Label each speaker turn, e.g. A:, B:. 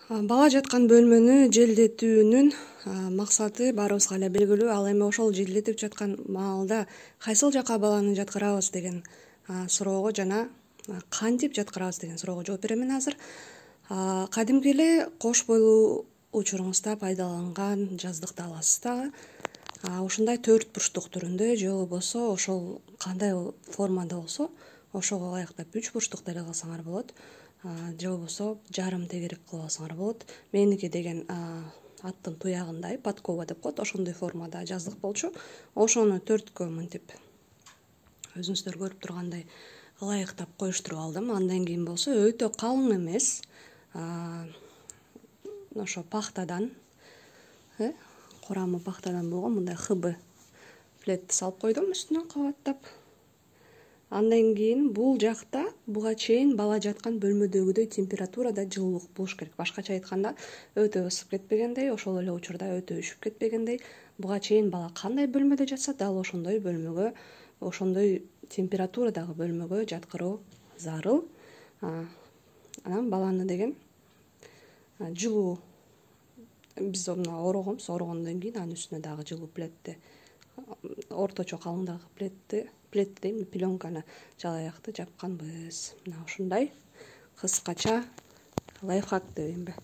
A: Бала жаткан бөлмөнү желдетүүнүн максаты баарыбызга эле белгилүү. Ал эми ошол желдетип жаткан маалда кайсыл жака баланы жаткырабыз деген суроого жана кантип жаткырабыз деген суроого жооп беремин азыр. Кадимки эле кош бойлуу учуруңузда пайдаланган жаздыкты аласыз дагы. Ушундай 4 бурчтук түрүндө же болбосо ошол кандай формада болсо ошого ылайыктап 3 бурчтук деле кылсаңар болот. Же болбосо жарым тегерек кылып алсаңар болот. Меники деген аттын туягындай подкова деп коет, ошондой формада жаздык болчу. Ошону 4кө мынтип өзүңүздөр көрүп тургандай ылайыктап коюштуруп алдым. Андан кийин болсо өтө калың эмес, ошо пахтадан, курамы пахтадан болгон мындай ХБ пледти салып койдум үстүнө кабаттап. Андан кийин бул жакта буга чейин бала жаткан бөлмөдөгүдөй температурада жылуулук болуш керек. Башкача айтканда, өтө ысып кетпегендей, ошол эле учурда өтө үшүп кетпегендей. Буга чейин бала кандай бөлмөдө жатса, дал ошондой бөлмөгө, ошондой температурадагы бөлмөгө жаткыруу зарыл. Анан баланы деген жылуу, биз мына орогонбуз, орогондон кийин анын үстүнө дагы жылуу пледти, орточо калыңдагы пледти дейм, пленканы жалаякты жапканбыз. Мына ушундай кыскача лайфхак дейинби.